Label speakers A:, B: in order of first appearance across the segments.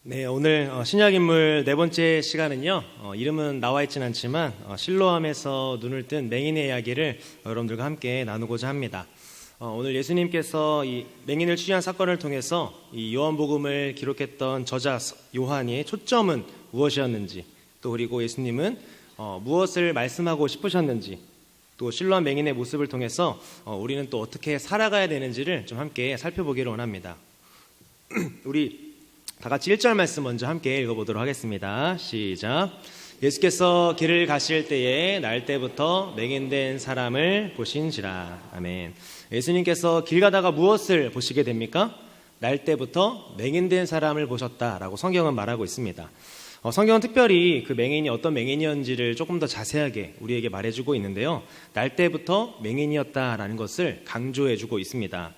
A: 네, 오늘 신약인물 네 번째 시간은요, 이름은 나와 있진 않지만 실로암에서 눈을 뜬 맹인의 이야기를 여러분들과 함께 나누고자 합니다. 오늘 예수님께서 이 맹인을 취한 사건을 통해서 이 요한복음을 기록했던 저자 요한의 초점은 무엇이었는지, 또 그리고 예수님은 무엇을 말씀하고 싶으셨는지, 또 실로암 맹인의 모습을 통해서 우리는 또 어떻게 살아가야 되는지를 좀 함께 살펴보기를 원합니다. 우리 다 같이 1절 말씀 먼저 함께 읽어보도록 하겠습니다. 시작. 예수께서 길을 가실 때에 날 때부터 맹인된 사람을 보신지라. 아멘. 예수님께서 길 가다가 무엇을 보시게 됩니까? 날 때부터 맹인된 사람을 보셨다라고 성경은 말하고 있습니다. 성경은 특별히 그 맹인이 어떤 맹인이었는지를 조금 더 자세하게 우리에게 말해주고 있는데요. 날 때부터 맹인이었다라는 것을 강조해주고 있습니다.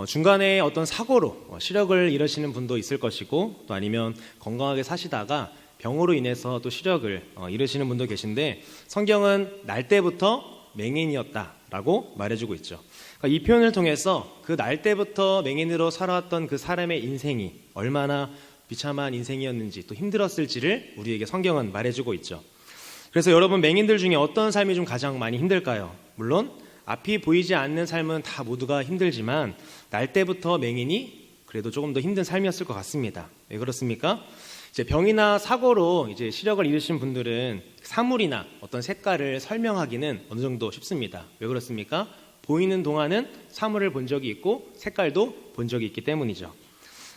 A: 중간에 어떤 사고로 시력을 잃으시는 분도 있을 것이고, 또 아니면 건강하게 사시다가 병으로 인해서 또 시력을 잃으시는 분도 계신데, 성경은 날 때부터 맹인이었다라고 말해주고 있죠. 그러니까 이 표현을 통해서 그 날 때부터 맹인으로 살아왔던 그 사람의 인생이 얼마나 비참한 인생이었는지, 또 힘들었을지를 우리에게 성경은 말해주고 있죠. 그래서 여러분, 맹인들 중에 어떤 삶이 좀 가장 많이 힘들까요? 물론 앞이 보이지 않는 삶은 다 모두가 힘들지만 날 때부터 맹인이 그래도 조금 더 힘든 삶이었을 것 같습니다. 왜 그렇습니까? 이제 병이나 사고로 이제 시력을 잃으신 분들은 사물이나 어떤 색깔을 설명하기는 어느 정도 쉽습니다. 왜 그렇습니까? 보이는 동안은 사물을 본 적이 있고 색깔도 본 적이 있기 때문이죠.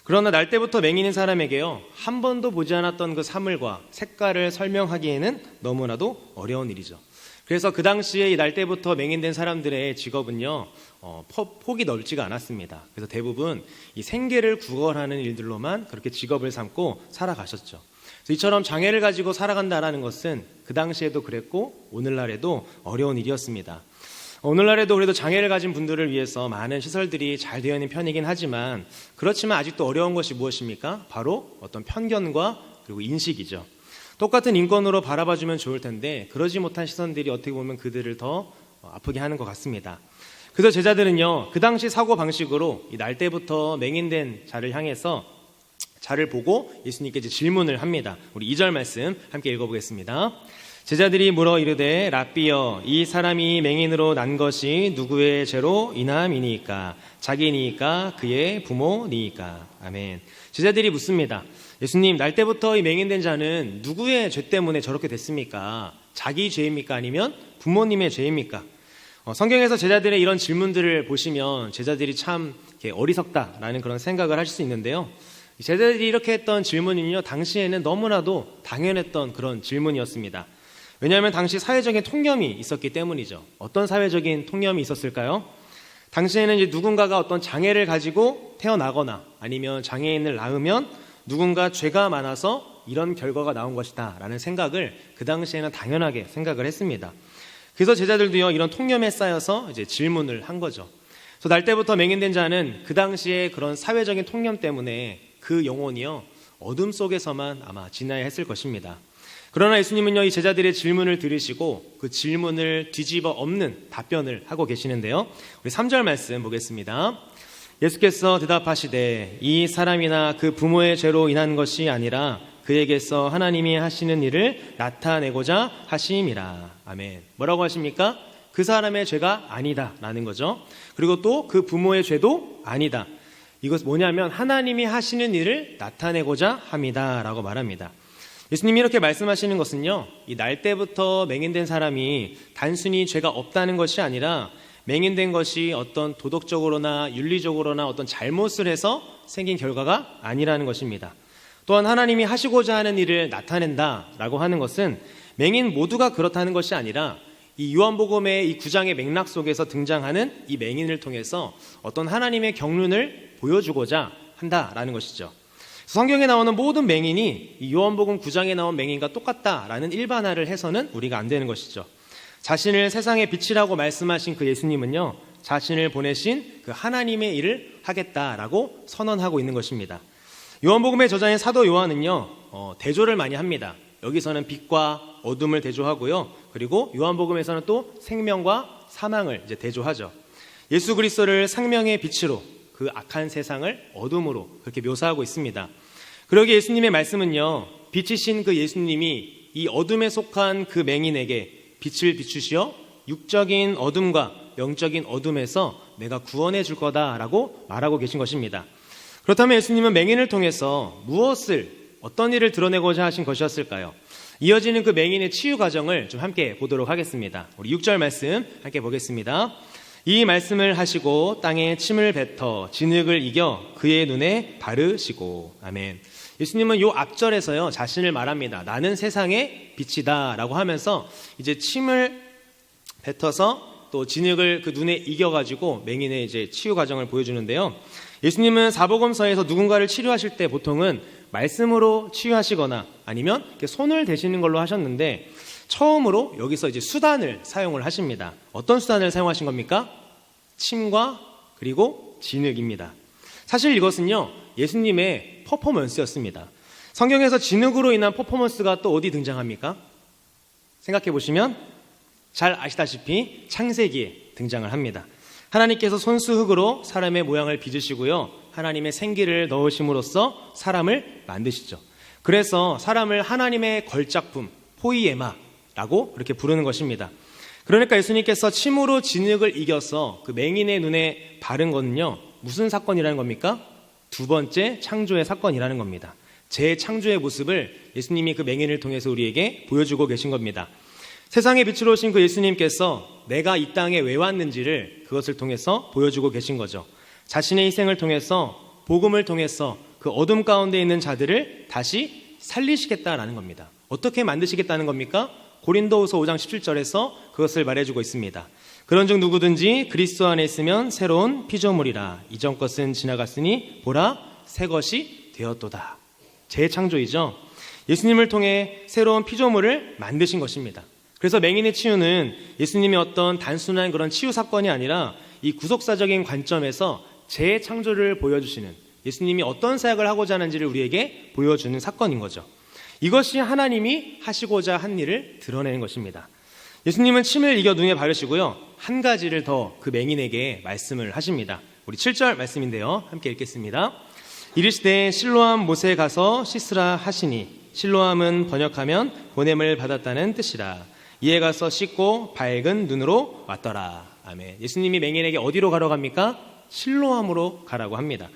A: 그러나 날 때부터 맹인인 사람에게요, 한 번도 보지 않았던 그 사물과 색깔을 설명하기에는 너무나도 어려운 일이죠. 그래서 그 당시에 이 날 때부터 맹인된 사람들의 직업은요, 폭이 넓지가 않았습니다. 그래서 대부분 이 생계를 구걸하는 일들로만 그렇게 직업을 삼고 살아가셨죠. 그래서 이처럼 장애를 가지고 살아간다는 것은 그 당시에도 그랬고 오늘날에도 어려운 일이었습니다. 오늘날에도 그래도 장애를 가진 분들을 위해서 많은 시설들이 잘 되어 있는 편이긴 하지만, 그렇지만 아직도 어려운 것이 무엇입니까? 바로 어떤 편견과 그리고 인식이죠. 똑같은 인권으로 바라봐주면 좋을 텐데 그러지 못한 시선들이 어떻게 보면 그들을 더 아프게 하는 것 같습니다. 그래서 제자들은요, 그 당시 사고방식으로 이 날 때부터 맹인된 자를 향해서 자를 보고 예수님께 이제 질문을 합니다. 우리 2절 말씀 함께 읽어보겠습니다. 제자들이 물어 이르되 랍비여, 이 사람이 맹인으로 난 것이 누구의 죄로 인함이니까? 자기니까? 그의 부모니까? 아멘. 제자들이 묻습니다. 예수님, 날 때부터 이 맹인된 자는 누구의 죄 때문에 저렇게 됐습니까? 자기 죄입니까? 아니면 부모님의 죄입니까? 성경에서 제자들의 이런 질문들을 보시면 제자들이 참 어리석다라는 그런 생각을 하실 수 있는데요. 제자들이 이렇게 했던 질문은요, 당시에는 너무나도 당연했던 그런 질문이었습니다. 왜냐하면 당시 사회적인 통념이 있었기 때문이죠. 어떤 사회적인 통념이 있었을까요? 당시에는 이제 누군가가 어떤 장애를 가지고 태어나거나 아니면 장애인을 낳으면 누군가 죄가 많아서 이런 결과가 나온 것이다 라는 생각을 그 당시에는 당연하게 생각을 했습니다. 그래서 제자들도요, 이런 통념에 쌓여서 이제 질문을 한 거죠. 그래서 날 때부터 맹인된 자는 그 당시에 그런 사회적인 통념 때문에 그 영혼이요, 어둠 속에서만 아마 지나야 했을 것입니다. 그러나 예수님은요, 이 제자들의 질문을 들으시고 그 질문을 뒤집어 엎는 답변을 하고 계시는데요. 우리 3절 말씀 보겠습니다. 예수께서 대답하시되 이 사람이나 그 부모의 죄로 인한 것이 아니라 그에게서 하나님이 하시는 일을 나타내고자 하심이라. 아멘. 뭐라고 하십니까? 그 사람의 죄가 아니다 라는 거죠. 그리고 또 그 부모의 죄도 아니다. 이것 뭐냐면 하나님이 하시는 일을 나타내고자 합니다 라고 말합니다. 예수님이 이렇게 말씀하시는 것은요, 이 날 때부터 맹인된 사람이 단순히 죄가 없다는 것이 아니라 맹인된 것이 어떤 도덕적으로나 윤리적으로나 어떤 잘못을 해서 생긴 결과가 아니라는 것입니다. 또한 하나님이 하시고자 하는 일을 나타낸다라고 하는 것은 맹인 모두가 그렇다는 것이 아니라 이 요한복음의 이 9장의 맥락 속에서 등장하는 이 맹인을 통해서 어떤 하나님의 경륜을 보여주고자 한다라는 것이죠. 성경에 나오는 모든 맹인이 이 요한복음 9장에 나온 맹인과 똑같다라는 일반화를 해서는 우리가 안 되는 것이죠. 자신을 세상의 빛이라고 말씀하신 그 예수님은요, 자신을 보내신 그 하나님의 일을 하겠다라고 선언하고 있는 것입니다. 요한복음의 저자인 사도 요한은요, 대조를 많이 합니다. 여기서는 빛과 어둠을 대조하고요, 그리고 요한복음에서는 또 생명과 사망을 이제 대조하죠. 예수 그리스도를 생명의 빛으로, 그 악한 세상을 어둠으로 그렇게 묘사하고 있습니다. 그러기에 예수님의 말씀은요, 빛이신 그 예수님이 이 어둠에 속한 그 맹인에게 빛을 비추시어 육적인 어둠과 영적인 어둠에서 내가 구원해 줄 거다라고 말하고 계신 것입니다. 그렇다면 예수님은 맹인을 통해서 어떤 일을 드러내고자 하신 것이었을까요? 이어지는 그 맹인의 치유 과정을 좀 함께 보도록 하겠습니다. 우리 6절 말씀 함께 보겠습니다. 이 말씀을 하시고 땅에 침을 뱉어 진흙을 이겨 그의 눈에 바르시고. 아멘. 예수님은 요 앞절에서요, 자신을 말합니다. 나는 세상의 빛이다 라고 하면서 이제 침을 뱉어서 또 진흙을 그 눈에 이겨가지고 맹인의 이제 치유 과정을 보여주는데요. 예수님은 사복음서에서 누군가를 치료하실 때 보통은 말씀으로 치유하시거나 아니면 이렇게 손을 대시는 걸로 하셨는데, 처음으로 여기서 이제 수단을 사용을 하십니다. 어떤 수단을 사용하신 겁니까? 침과 그리고 진흙입니다. 사실 이것은요, 예수님의 퍼포먼스였습니다. 성경에서 진흙으로 인한 퍼포먼스가 또 어디 등장합니까? 생각해 보시면 잘 아시다시피 창세기에 등장을 합니다. 하나님께서 손수 흙으로 사람의 모양을 빚으시고요, 하나님의 생기를 넣으심으로써 사람을 만드시죠. 그래서 사람을 하나님의 걸작품, 포이에마라고 그렇게 부르는 것입니다. 그러니까 예수님께서 침으로 진흙을 이겨서 그 맹인의 눈에 바른 것은요, 무슨 사건이라는 겁니까? 두 번째 창조의 사건이라는 겁니다. 재창조의 모습을 예수님이 그 맹인을 통해서 우리에게 보여주고 계신 겁니다. 세상의 빛으로 오신 그 예수님께서 내가 이 땅에 왜 왔는지를 그것을 통해서 보여주고 계신 거죠. 자신의 희생을 통해서, 복음을 통해서 그 어둠 가운데 있는 자들을 다시 살리시겠다라는 겁니다. 어떻게 만드시겠다는 겁니까? 고린도후서 5장 17절에서 그것을 말해주고 있습니다. 그런즉 누구든지 그리스도 안에 있으면 새로운 피조물이라. 이전 것은 지나갔으니 보라 새 것이 되었도다. 재창조이죠. 예수님을 통해 새로운 피조물을 만드신 것입니다. 그래서 맹인의 치유는 예수님의 어떤 단순한 그런 치유 사건이 아니라 이 구속사적인 관점에서 재창조를 보여주시는, 예수님이 어떤 사역을 하고자 하는지를 우리에게 보여주는 사건인 거죠. 이것이 하나님이 하시고자 한 일을 드러내는 것입니다. 예수님은 침을 이겨 눈에 바르시고요, 한 가지를 더 그 맹인에게 말씀을 하십니다. 우리 7절 말씀인데요, 함께 읽겠습니다. 이르시되 실로암 못에 가서 씻으라 하시니, 실로암은 번역하면 보냄을 받았다는 뜻이라. 이에 가서 씻고 밝은 눈으로 왔더라. 아멘. 예수님이 맹인에게 어디로 가러 갑니까? 실로암으로 가라고 합니다.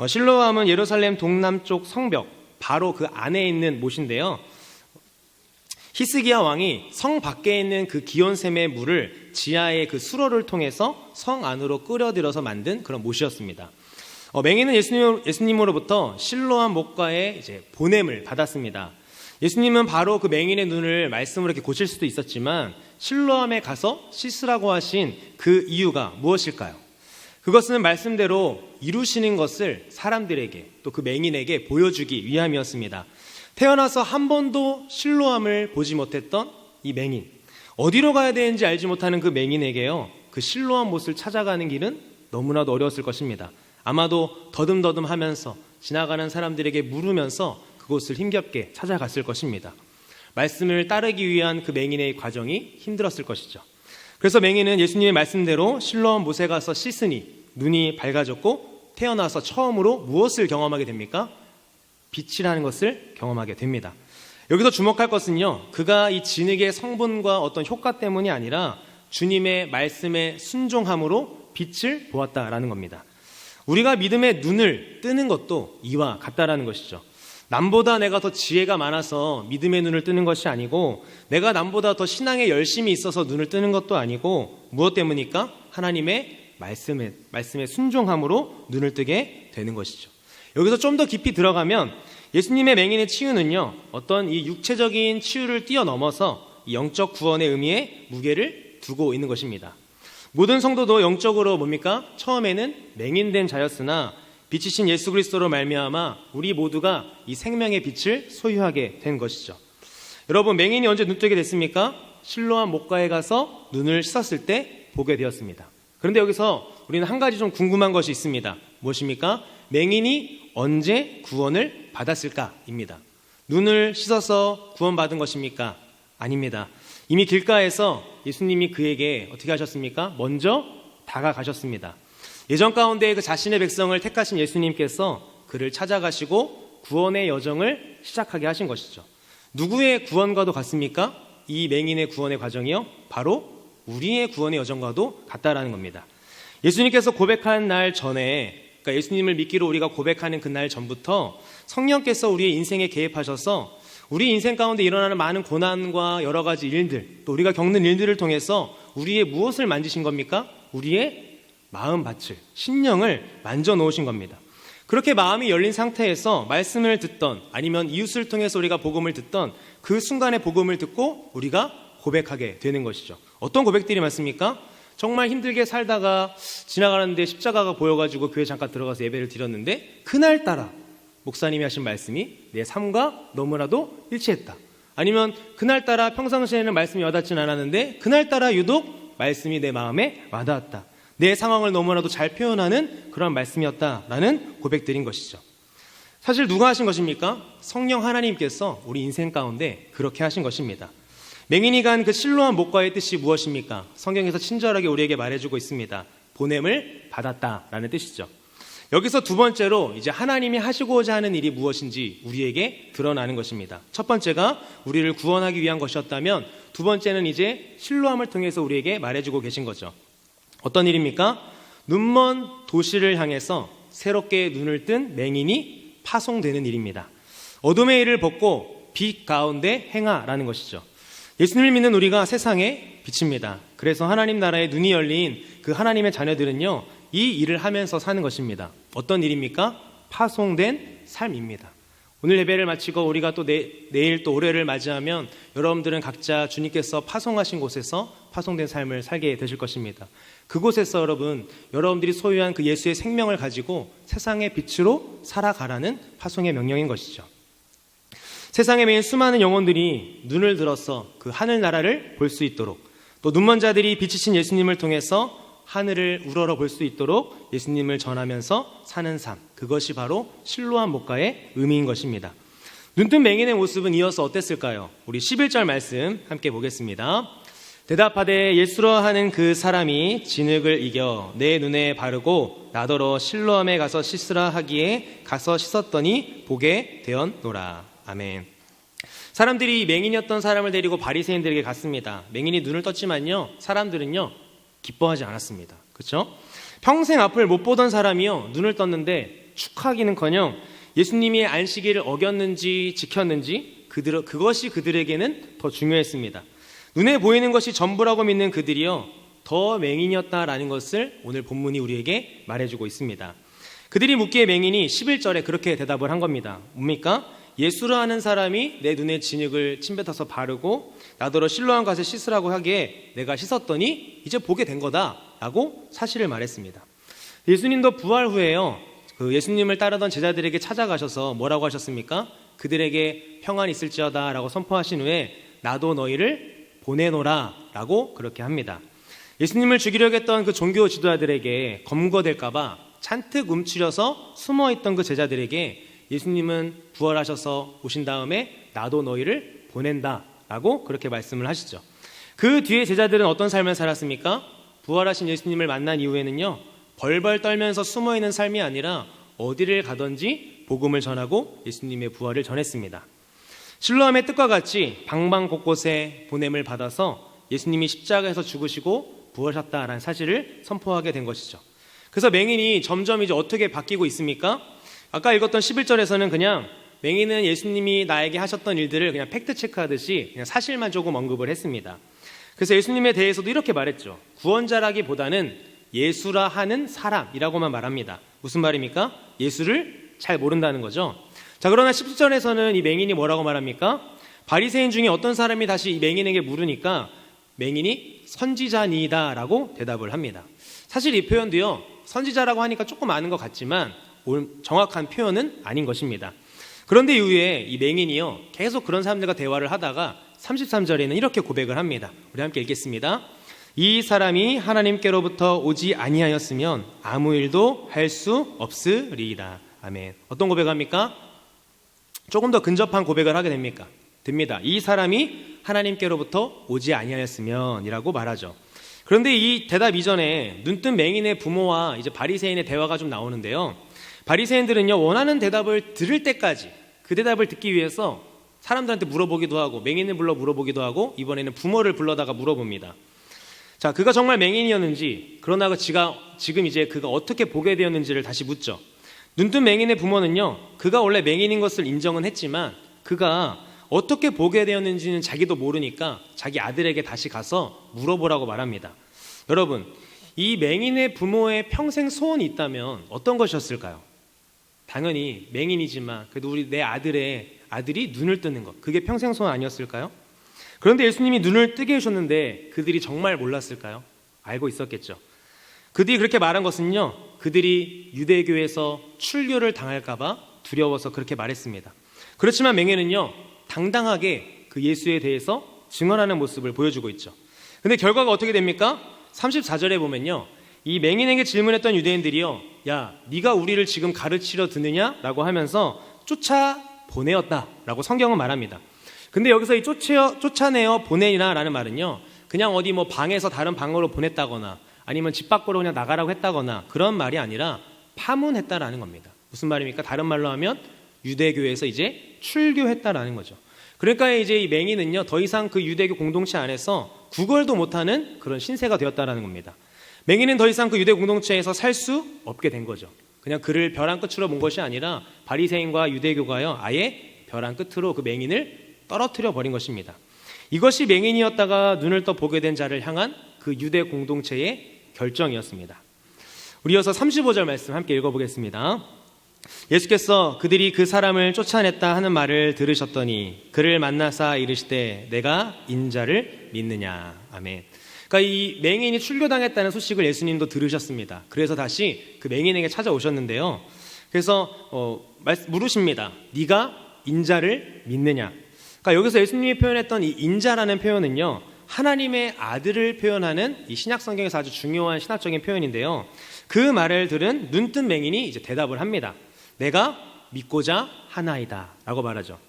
A: 실로암은 예루살렘 동남쪽 성벽, 바로 그 안에 있는 못인데요, 히스기야 왕이 성 밖에 있는 그 기온샘의 물을 지하의 그 수로를 통해서 성 안으로 끌어들여서 만든 그런 못이었습니다. 맹인은 예수님으로부터 실로암 못과의 이제 보냄을 받았습니다. 예수님은 바로 그 맹인의 눈을 말씀으로 이렇게 고칠 수도 있었지만, 실로암에 가서 씻으라고 하신 그 이유가 무엇일까요? 그것은 말씀대로 이루시는 것을 사람들에게, 또 그 맹인에게 보여주기 위함이었습니다. 태어나서 한 번도 실로암을 보지 못했던 이 맹인, 어디로 가야 되는지 알지 못하는 그 맹인에게요, 그 실로암 못을 찾아가는 길은 너무나도 어려웠을 것입니다. 아마도 더듬더듬 하면서 지나가는 사람들에게 물으면서 그곳을 힘겹게 찾아갔을 것입니다. 말씀을 따르기 위한 그 맹인의 과정이 힘들었을 것이죠. 그래서 맹인은 예수님의 말씀대로 실로암 못에 가서 씻으니 눈이 밝아졌고, 태어나서 처음으로 무엇을 경험하게 됩니까? 빛이라는 것을 경험하게 됩니다. 여기서 주목할 것은요, 그가 이 진흙의 성분과 어떤 효과 때문이 아니라 주님의 말씀에 순종함으로 빛을 보았다라는 겁니다. 우리가 믿음의 눈을 뜨는 것도 이와 같다라는 것이죠. 남보다 내가 더 지혜가 많아서 믿음의 눈을 뜨는 것이 아니고, 내가 남보다 더 신앙에 열심히 있어서 눈을 뜨는 것도 아니고, 무엇 때문입니까? 하나님의 말씀에 순종함으로 눈을 뜨게 되는 것이죠. 여기서 좀 더 깊이 들어가면 예수님의 맹인의 치유는요, 어떤 이 육체적인 치유를 뛰어넘어서 이 영적 구원의 의미에 무게를 두고 있는 것입니다. 모든 성도도 영적으로 뭡니까? 처음에는 맹인된 자였으나 빛이신 예수 그리스도로 말미암아 우리 모두가 이 생명의 빛을 소유하게 된 것이죠. 여러분, 맹인이 언제 눈뜨게 됐습니까? 실로암 못가에 가서 눈을 씻었을 때 보게 되었습니다. 그런데 여기서 우리는 한 가지 좀 궁금한 것이 있습니다. 무엇입니까? 맹인이 언제 구원을 받았을까입니다. 눈을 씻어서 구원받은 것입니까? 아닙니다. 이미 길가에서 예수님이 그에게 어떻게 하셨습니까? 먼저 다가가셨습니다. 예전 가운데 그 자신의 백성을 택하신 예수님께서 그를 찾아가시고 구원의 여정을 시작하게 하신 것이죠. 누구의 구원과도 같습니까? 이 맹인의 구원의 과정이요, 바로 우리의 구원의 여정과도 같다라는 겁니다. 예수님께서 고백한 날 전에, 그러니까 예수님을 믿기로 우리가 고백하는 그날 전부터 성령께서 우리의 인생에 개입하셔서 우리 인생 가운데 일어나는 많은 고난과 여러 가지 일들, 또 우리가 겪는 일들을 통해서 우리의 무엇을 만지신 겁니까? 우리의 마음밭을, 심령을 만져 놓으신 겁니다. 그렇게 마음이 열린 상태에서 말씀을 듣던, 아니면 이웃을 통해서 우리가 복음을 듣던 그 순간에 복음을 듣고 우리가 고백하게 되는 것이죠. 어떤 고백들이 많습니까? 정말 힘들게 살다가 지나가는데 십자가가 보여가지고 교회 잠깐 들어가서 예배를 드렸는데 그날따라 목사님이 하신 말씀이 내 삶과 너무나도 일치했다. 아니면 그날따라 평상시에는 말씀이 와닿진 않았는데 그날따라 유독 말씀이 내 마음에 와닿았다. 내 상황을 너무나도 잘 표현하는 그런 말씀이었다라는 고백들인 것이죠. 사실 누가 하신 것입니까? 성령 하나님께서 우리 인생 가운데 그렇게 하신 것입니다. 맹인이 간 그 실로암 목과의 뜻이 무엇입니까? 성경에서 친절하게 우리에게 말해주고 있습니다. 보냄을 받았다라는 뜻이죠. 여기서 두 번째로 이제 하나님이 하시고자 하는 일이 무엇인지 우리에게 드러나는 것입니다. 첫 번째가 우리를 구원하기 위한 것이었다면 두 번째는 이제 실로암을 통해서 우리에게 말해주고 계신 거죠. 어떤 일입니까? 눈먼 도시를 향해서 새롭게 눈을 뜬 맹인이 파송되는 일입니다. 어둠의 일을 벗고 빛 가운데 행하라는 것이죠. 예수님을 믿는 우리가 세상의 빛입니다. 그래서 하나님 나라의 눈이 열린 그 하나님의 자녀들은요, 이 일을 하면서 사는 것입니다. 어떤 일입니까? 파송된 삶입니다. 오늘 예배를 마치고 우리가 또 내일 또 올해를 맞이하면 여러분들은 각자 주님께서 파송하신 곳에서 파송된 삶을 살게 되실 것입니다. 그곳에서 여러분들이 소유한 그 예수의 생명을 가지고 세상의 빛으로 살아가라는 파송의 명령인 것이죠. 세상에 매인 수많은 영혼들이 눈을 들어서 그 하늘나라를 볼 수 있도록, 또 눈먼 자들이 빛이신 예수님을 통해서 하늘을 우러러 볼 수 있도록 예수님을 전하면서 사는 삶, 그것이 바로 실로암 목가의 의미인 것입니다. 눈뜬 맹인의 모습은 이어서 어땠을까요? 우리 11절 말씀 함께 보겠습니다. 대답하되 예수라 하는 그 사람이 진흙을 이겨 내 눈에 바르고 나더러 실로암에 가서 씻으라 하기에 가서 씻었더니 보게 되었노라. 아멘. 사람들이 맹인이었던 사람을 데리고 바리새인들에게 갔습니다. 맹인이 눈을 떴지만요, 사람들은요 기뻐하지 않았습니다. 그렇죠? 평생 앞을 못 보던 사람이요 눈을 떴는데 축하하기는커녕 예수님이 안식일을 어겼는지 지켰는지 그것이 그들에게는 더 중요했습니다. 눈에 보이는 것이 전부라고 믿는 그들이요 더 맹인이었다라는 것을 오늘 본문이 우리에게 말해주고 있습니다. 그들이 묻기에 맹인이 11절에 그렇게 대답을 한 겁니다. 뭡니까? 예수라 하는 사람이 내 눈에 진흙을 침뱉어서 바르고 나더러 실로암 가서 씻으라고 하기에 내가 씻었더니 이제 보게 된 거다라고 사실을 말했습니다. 예수님도 부활 후에요 그 예수님을 따르던 제자들에게 찾아가셔서 뭐라고 하셨습니까? 그들에게 평안이 있을지어다 라고 선포하신 후에 나도 너희를 보내노라 라고 그렇게 합니다. 예수님을 죽이려고 했던 그 종교 지도자들에게 검거될까봐 잔뜩 움츠려서 숨어있던 그 제자들에게 예수님은 부활하셔서 오신 다음에 나도 너희를 보낸다 라고 그렇게 말씀을 하시죠. 그 뒤에 제자들은 어떤 삶을 살았습니까? 부활하신 예수님을 만난 이후에는요 벌벌 떨면서 숨어있는 삶이 아니라 어디를 가든지 복음을 전하고 예수님의 부활을 전했습니다. 실로암의 뜻과 같이 방방 곳곳에 보냄을 받아서 예수님이 십자가에서 죽으시고 부활하셨다라는 사실을 선포하게 된 것이죠. 그래서 맹인이 점점 이제 어떻게 바뀌고 있습니까? 아까 읽었던 11절에서는 그냥 맹인은 예수님이 나에게 하셨던 일들을 그냥 팩트 체크하듯이 그냥 사실만 조금 언급을 했습니다. 그래서 예수님에 대해서도 이렇게 말했죠. 구원자라기보다는 예수라 하는 사람이라고만 말합니다. 무슨 말입니까? 예수를 잘 모른다는 거죠. 자, 그러나 17절에서는 이 맹인이 뭐라고 말합니까? 바리새인 중에 어떤 사람이 다시 이 맹인에게 물으니까 맹인이 선지자니이다 라고 대답을 합니다. 사실 이 표현도요 선지자라고 하니까 조금 아는 것 같지만 정확한 표현은 아닌 것입니다. 그런데 이후에 이 맹인이요 계속 그런 사람들과 대화를 하다가 33절에는 이렇게 고백을 합니다. 우리 함께 읽겠습니다. 이 사람이 하나님께로부터 오지 아니하였으면 아무 일도 할 수 없으리이다. 아멘. 어떤 고백합니까? 조금 더 근접한 고백을 하게 됩니다. 이 사람이 하나님께로부터 오지 아니하였으면 이라고 말하죠. 그런데 이 대답 이전에 눈뜬 맹인의 부모와 이제 바리새인의 대화가 좀 나오는데요. 바리새인들은요, 원하는 대답을 들을 때까지 그 대답을 듣기 위해서 사람들한테 물어보기도 하고 맹인을 불러 물어보기도 하고 이번에는 부모를 불러다가 물어봅니다. 자, 그가 정말 맹인이었는지, 그러나 지금 이제 그가 어떻게 보게 되었는지를 다시 묻죠. 눈뜬 맹인의 부모는요, 그가 원래 맹인인 것을 인정은 했지만 그가 어떻게 보게 되었는지는 자기도 모르니까 자기 아들에게 다시 가서 물어보라고 말합니다. 여러분, 이 맹인의 부모의 평생 소원이 있다면 어떤 것이었을까요? 당연히 맹인이지만 그래도 내 아들이 눈을 뜨는 것, 그게 평생 소원 아니었을까요? 그런데 예수님이 눈을 뜨게 해주셨는데 그들이 정말 몰랐을까요? 알고 있었겠죠. 그들이 그렇게 말한 것은요, 그들이 유대교에서 출교를 당할까봐 두려워서 그렇게 말했습니다. 그렇지만 맹인은요, 당당하게 그 예수에 대해서 증언하는 모습을 보여주고 있죠. 근데 결과가 어떻게 됩니까? 34절에 보면요, 이 맹인에게 질문했던 유대인들이요, 야, 네가 우리를 지금 가르치려 드느냐? 라고 하면서 쫓아보내었다라고 성경은 말합니다. 근데 여기서 이 쫓아내어 보내니라 라는 말은요, 그냥 어디 방에서 다른 방으로 보냈다거나 아니면 집 밖으로 그냥 나가라고 했다거나 그런 말이 아니라 파문했다라는 겁니다. 무슨 말입니까? 다른 말로 하면 유대교에서 이제 출교했다라는 거죠. 그러니까 이제 이 맹인은요, 더 이상 그 유대교 공동체 안에서 구걸도 못하는 그런 신세가 되었다라는 겁니다. 맹인은 더 이상 그 유대 공동체에서 살 수 없게 된 거죠. 그냥 그를 벼랑 끝으로 본 것이 아니라 바리새인과 유대교가요, 아예 벼랑 끝으로 그 맹인을 떨어뜨려 버린 것입니다. 이것이 맹인이었다가 눈을 떠 보게 된 자를 향한 그 유대 공동체의 결정이었습니다. 우리 이어서 35절 말씀 함께 읽어보겠습니다. 예수께서 그들이 그 사람을 쫓아냈다 하는 말을 들으셨더니 그를 만나사 이르시되 내가 인자를 믿느냐. 아멘. 그러니까 이 맹인이 출교당했다는 소식을 예수님도 들으셨습니다. 그래서 다시 그 맹인에게 찾아오셨는데요, 그래서 물으십니다. 네가 인자를 믿느냐. 그러니까 여기서 예수님이 표현했던 이 인자라는 표현은요, 하나님의 아들을 표현하는 이 신약 성경에서 아주 중요한 신학적인 표현인데요, 그 말을 들은 눈뜬 맹인이 이제 대답을 합니다. 내가 믿고자 하나이다 라고 말하죠.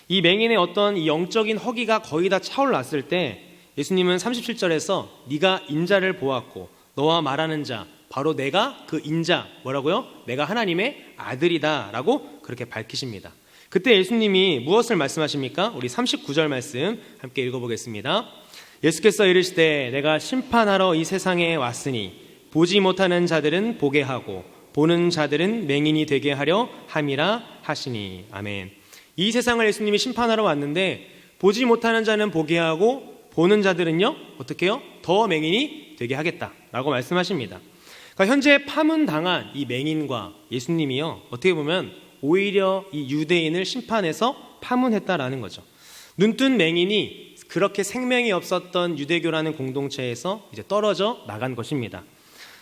A: 이 맹인의 어떤 이 영적인 허기가 거의 다 차올랐을 때 예수님은 37절에서 네가 인자를 보았고 너와 말하는 자 바로 내가 그 인자, 뭐라고요? 내가 하나님의 아들이다 라고 그렇게 밝히십니다. 그때 예수님이 무엇을 말씀하십니까? 우리 39절 말씀 함께 읽어보겠습니다. 예수께서 이르시되 내가 심판하러 이 세상에 왔으니 보지 못하는 자들은 보게 하고 보는 자들은 맹인이 되게 하려 함이라 하시니. 아멘. 이 세상을 예수님이 심판하러 왔는데 보지 못하는 자는 보게 하고 보는 자들은요, 어떻게 해요? 더 맹인이 되게 하겠다라고 말씀하십니다. 그러니까 현재 파문당한 이 맹인과 예수님이요, 어떻게 보면 오히려 이 유대인을 심판해서 파문했다라는 거죠. 눈뜬 맹인이 그렇게 생명이 없었던 유대교라는 공동체에서 이제 떨어져 나간 것입니다.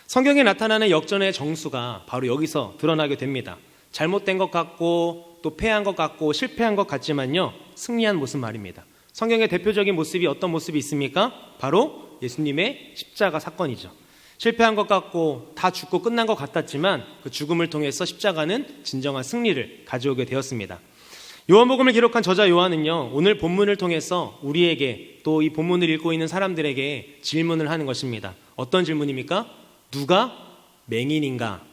A: 성경에 나타나는 역전의 정수가 바로 여기서 드러나게 됩니다. 잘못된 것 같고 또 패한 것 같고 실패한 것 같지만요, 승리한 모습 말입니다. 성경의 대표적인 모습이 어떤 모습이 있습니까? 바로 예수님의 십자가 사건이죠. 실패한 것 같고 다 죽고 끝난 것 같았지만 그 죽음을 통해서 십자가는 진정한 승리를 가져오게 되었습니다. 요한복음을 기록한 저자 요한은요, 오늘 본문을 통해서 우리에게 또 이 본문을 읽고 있는 사람들에게 질문을 하는 것입니다. 어떤 질문입니까? 누가 맹인인가?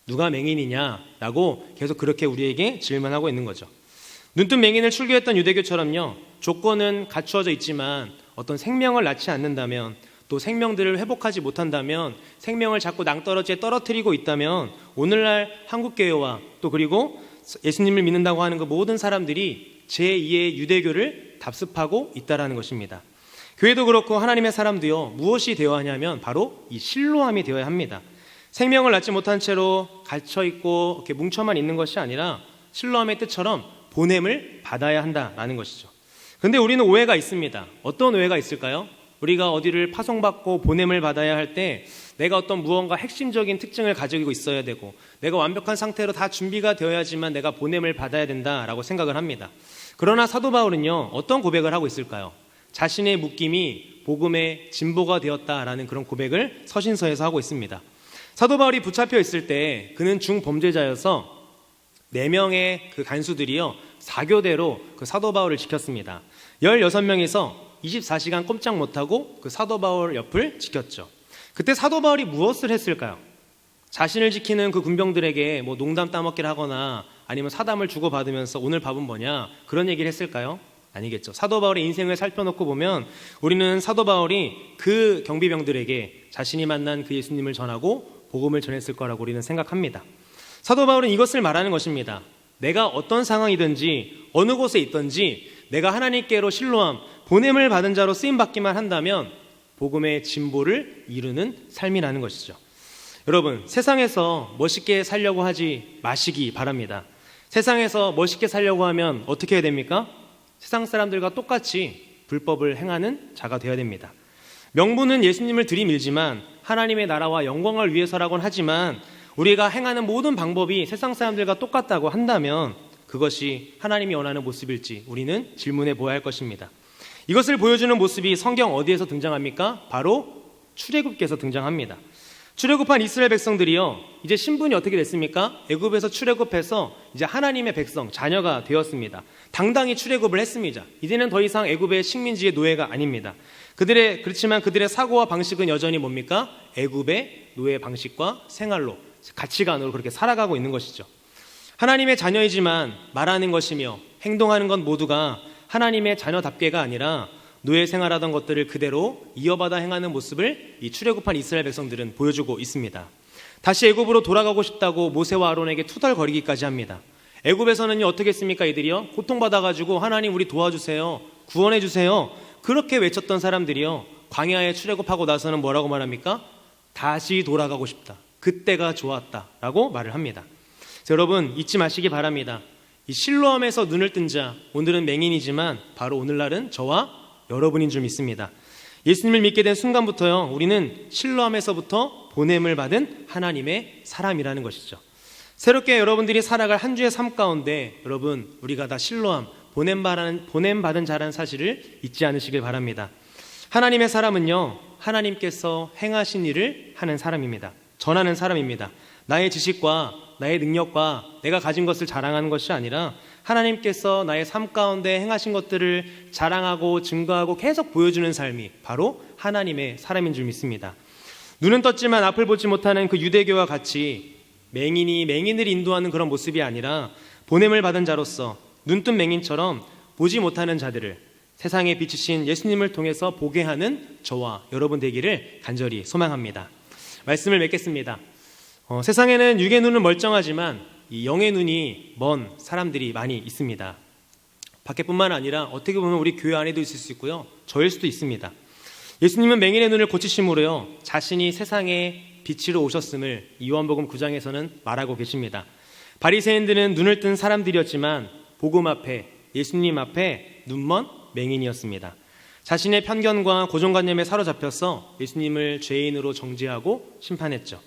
A: 누가 맹인이냐라고 계속 그렇게 우리에게 질문하고 있는 거죠. 눈뜬 맹인을 출교했던 유대교처럼요, 조건은 갖추어져 있지만 어떤 생명을 낳지 않는다면, 또 생명들을 회복하지 못한다면, 생명을 자꾸 낭떠러지에 떨어뜨리고 있다면 오늘날 한국교회와 또 그리고 예수님을 믿는다고 하는 그 모든 사람들이 제2의 유대교를 답습하고 있다라는 것입니다. 교회도 그렇고 하나님의 사람도요, 무엇이 되어야 하냐면 바로 이 실로함이 되어야 합니다. 생명을 낳지 못한 채로 갇혀있고 이렇게 뭉쳐만 있는 것이 아니라 실로함의 뜻처럼 보냄을 받아야 한다라는 것이죠. 그런데 우리는 오해가 있습니다. 어떤 오해가 있을까요? 우리가 어디를 파송받고 보냄을 받아야 할 때 내가 어떤 무언가 핵심적인 특징을 가지고 있어야 되고 내가 완벽한 상태로 다 준비가 되어야지만 내가 보냄을 받아야 된다라고 생각을 합니다. 그러나 사도 바울은요, 어떤 고백을 하고 있을까요? 자신의 묶임이 복음의 진보가 되었다라는 그런 고백을 서신서에서 하고 있습니다. 사도 바울이 붙잡혀 있을 때 그는 중범죄자여서 4명의 그 간수들이요, 4교대로 그 사도 바울을 지켰습니다. 16명이서 24시간 꼼짝 못하고 그 사도 바울 옆을 지켰죠. 그때 사도 바울이 무엇을 했을까요? 자신을 지키는 그 군병들에게 뭐 농담 따먹기를 하거나 아니면 사담을 주고받으면서 오늘 밥은 뭐냐 그런 얘기를 했을까요? 아니겠죠. 사도 바울의 인생을 살펴놓고 보면 우리는 사도 바울이 그 경비병들에게 자신이 만난 그 예수님을 전하고 복음을 전했을 거라고 우리는 생각합니다. 사도 바울은 이것을 말하는 것입니다. 내가 어떤 상황이든지 어느 곳에 있든지 내가 하나님께로 신로함, 보냄을 받은 자로 쓰임받기만 한다면 복음의 진보를 이루는 삶이라는 것이죠. 여러분, 세상에서 멋있게 살려고 하지 마시기 바랍니다. 세상에서 멋있게 살려고 하면 어떻게 해야 됩니까? 세상 사람들과 똑같이 불법을 행하는 자가 되어야 됩니다. 명분은 예수님을 들이밀지만 하나님의 나라와 영광을 위해서라고는 하지만 우리가 행하는 모든 방법이 세상 사람들과 똑같다고 한다면 그것이 하나님이 원하는 모습일지 우리는 질문해 보아야 할 것입니다. 이것을 보여주는 모습이 성경 어디에서 등장합니까? 바로 출애굽기에서 등장합니다. 출애굽한 이스라엘 백성들이요, 이제 신분이 어떻게 됐습니까? 애굽에서 출애굽해서 이제 하나님의 백성, 자녀가 되었습니다. 당당히 출애굽을 했습니다. 이제는 더 이상 애굽의 식민지의 노예가 아닙니다. 그렇지만 그들의 사고와 방식은 여전히 뭡니까? 애굽의 노예 방식과 생활로, 가치관으로 그렇게 살아가고 있는 것이죠. 하나님의 자녀이지만 말하는 것이며 행동하는 것 모두가 하나님의 자녀답게가 아니라 노예 생활하던 것들을 그대로 이어받아 행하는 모습을 이 출애굽한 이스라엘 백성들은 보여주고 있습니다. 다시 애굽으로 돌아가고 싶다고 모세와 아론에게 투덜거리기까지 합니다. 애굽에서는요, 어떻게 했습니까? 이들이요, 고통받아가지고 하나님 우리 도와주세요, 구원해 주세요, 그렇게 외쳤던 사람들이요, 광야에 출애굽하고 나서는 뭐라고 말합니까? 다시 돌아가고 싶다, 그때가 좋았다라고 말을 합니다. 여러분, 잊지 마시기 바랍니다. 이 실로암에서 눈을 뜬 자, 오늘은 맹인이지만 바로 오늘날은 저와 여러분인 줄 믿습니다. 예수님을 믿게 된 순간부터요, 우리는 실로암에서부터 보냄을 받은 하나님의 사람이라는 것이죠. 새롭게 여러분들이 살아갈 한 주의 삶 가운데 여러분, 우리가 다 실로암, 보냄받은 자라는 사실을 잊지 않으시길 바랍니다. 하나님의 사람은요, 하나님께서 행하신 일을 하는 사람입니다. 전하는 사람입니다. 나의 지식과 나의 능력과 내가 가진 것을 자랑하는 것이 아니라 하나님께서 나의 삶 가운데 행하신 것들을 자랑하고 증거하고 계속 보여주는 삶이 바로 하나님의 사람인 줄 믿습니다. 눈은 떴지만 앞을 보지 못하는 그 유대교와 같이 맹인이 맹인을 인도하는 그런 모습이 아니라 보냄을 받은 자로서 눈뜬 맹인처럼 보지 못하는 자들을 세상에 비치신 예수님을 통해서 보게 하는 저와 여러분 되기를 간절히 소망합니다. 말씀을 맺겠습니다. 세상에는 육의 눈은 멀쩡하지만 이 영의 눈이 먼 사람들이 많이 있습니다. 밖에뿐만 아니라 어떻게 보면 우리 교회 안에도 있을 수 있고요, 저일 수도 있습니다. 예수님은 맹인의 눈을 고치심으로요, 자신이 세상에 빛으로 오셨음을 요한복음 9장에서는 말하고 계십니다. 바리새인들은 눈을 뜬 사람들이었지만 복음 앞에, 예수님 앞에 눈먼 맹인이었습니다. 자신의 편견과 고정관념에 사로잡혀서 예수님을 죄인으로 정죄하고 심판했죠.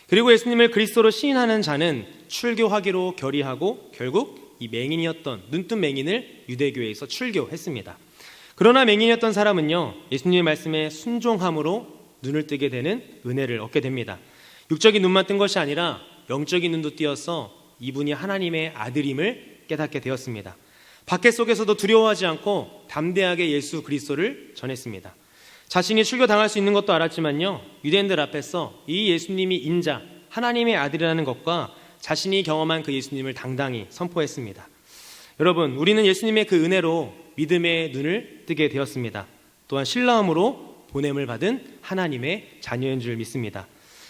A: 그리고 예수님을 그리스도로 시인하는 자는 출교하기로 결의하고 결국 이 맹인이었던 눈뜬 맹인을 유대교회에서 출교했습니다. 그러나 맹인이었던 사람은요, 예수님의 말씀에 순종함으로 눈을 뜨게 되는 은혜를 얻게 됩니다. 육적인 눈만 뜬 것이 아니라 영적인 눈도 띄어서 이분이 하나님의 아들임을 깨닫게 되었습니다. 박해 속에서도 두려워하지 않고 담대하게 예수 그리스도를 전했습니다. 자신이 출교당할 수 있는 것도 알았지만요, 유대인들 앞에서 이 예수님이 인자, 하나님의 아들이라는 것과 자신이 경험한 그 예수님을 당당히 선포했습니다. 여러분, 우리는 예수님의 그 은혜로 믿음의 눈을 뜨게 되었습니다. 또한 신라함으로 보냄을 받은 하나님의 자녀인 줄 믿습니다.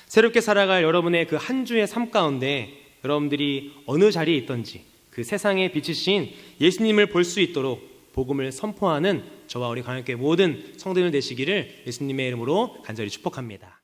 A: 새롭게 살아갈 여러분의 그 한 주의 삶 가운데 여러분들이 어느 자리에 있든지 그 세상에 비치신 예수님을 볼 수 있도록 복음을 선포하는 저와 우리 광역교회 모든 성도들 되시기를 예수님의 이름으로 간절히 축복합니다.